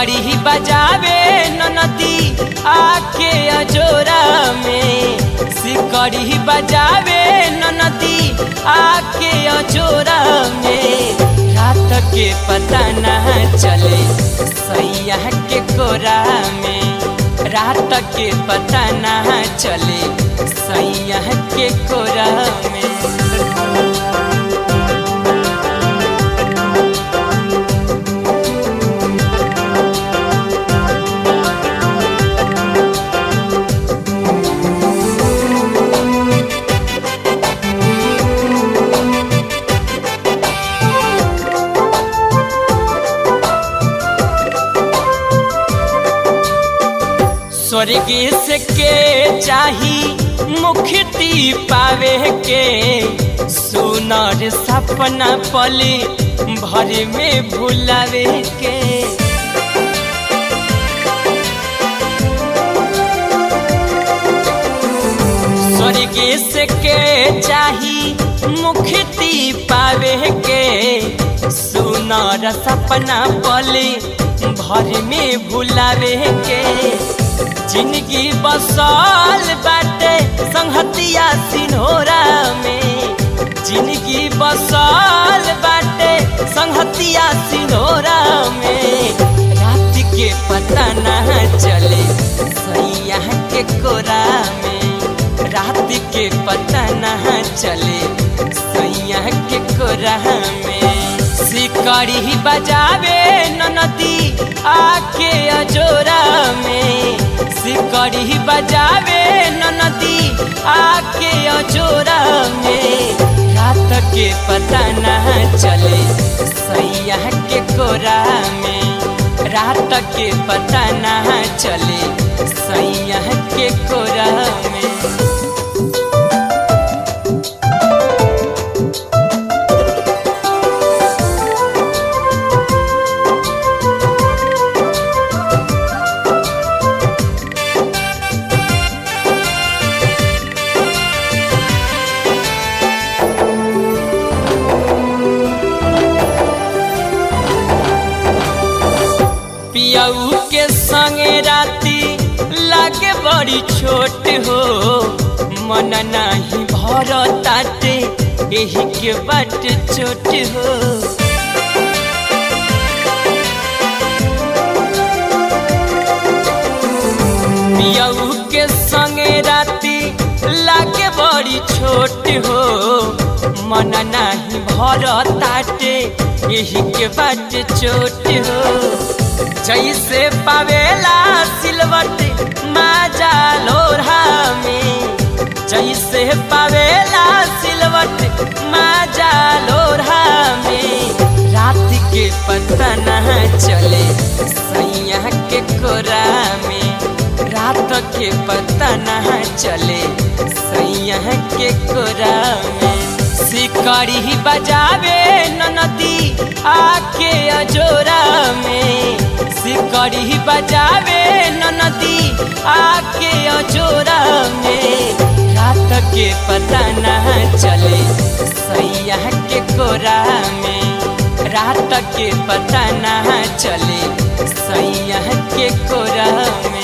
सिकड़ी बजावे ननदी आके अजोरा में, सिकड़ी बजावे ननदी आके अजोरा में। रात के पता ना चले सैया के कोरा में, रात के पता ना चले सैया के कोरा में। स्वर्ग से के चाही मुक्ति पावे के, सुनर सपना पले भर में भुलावे के। स्वर्ग से के चाही मुक्ति पावे के, सुनर सपना पले भर में भुलावे के। जिंदगी बसल बाटे संहतिया सिन्होरा में, जिंदगी बसल बाटे संहतिया सिन्होरा में। रात के पता ना चले सैया के कोरा में, रात के पता ना चले सैया के कोरा में। सिकड़ी बजावे ननदी आके अजोरा में, सिकड़ी बजावे ननदी आके अजोरा में। रात के पता ना चले सैया के कोरा में, रात के पता ना चले सैया के कोरा में। पियाऊ के संगे राती लागे बड़ी छोट हो, मन नहीं भरताटे एही के बाट छोट हो। पियाऊ के संगे राती लागे बड़ी छोट हो, मन नहीं भरताटे एही के बाट छोट हो। जैसे पावेला सिलवट माजा लोढ़ा में, जैसे पावेला सिलवट माजा लोढ़ा में। रात के पता ना चले सैया के कोरा में, रात के पता ना चले सैया के कोरा में। सिकड़ी बजावे ननदी आके अजोरा में, सिकड़ी बजावे ननदी आके अजोरा में। रात के पता ना चले सैया के कोरा में, रात के पता ना चले सैया के कोरा में।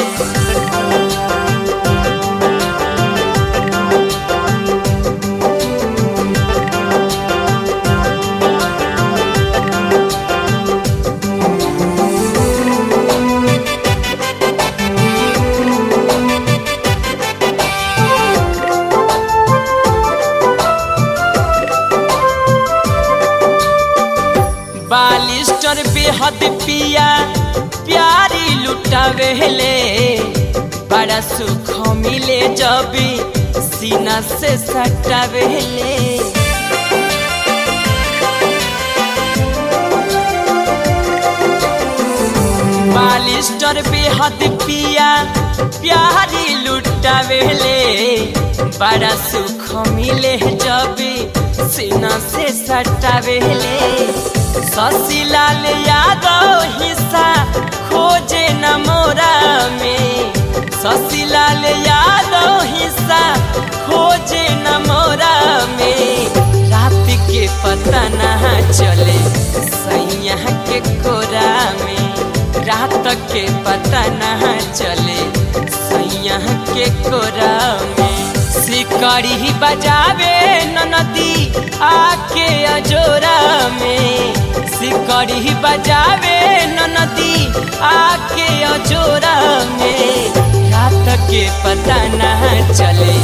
बालिस्टर बेहद पिया प्यारी लुटावेले, बड़ा सुख मिले जब सीना से सटावेले। बालिस्टर बेहद पिया प्यारी लुटावेले, बड़ा सुख मिले जब सीना से सटावेले। शशिलाल यादव हिस्सा खोजे न मोरा में, शशिलाल यादव हिस्सा खोजे न मोरा में। रात के पता ना चले सैया के कोरा में, रात के पता ना चले सैया के कोरा में। सिकड़ी बजावे ननदी आके अजोरा में, सिकड़ी बजावे ननदी आके अजोरा में। रात के पता ना चले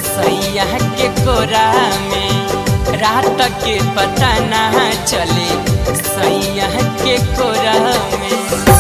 सैया के कोरा में, रात के पता ना चले सैया के कोरा में।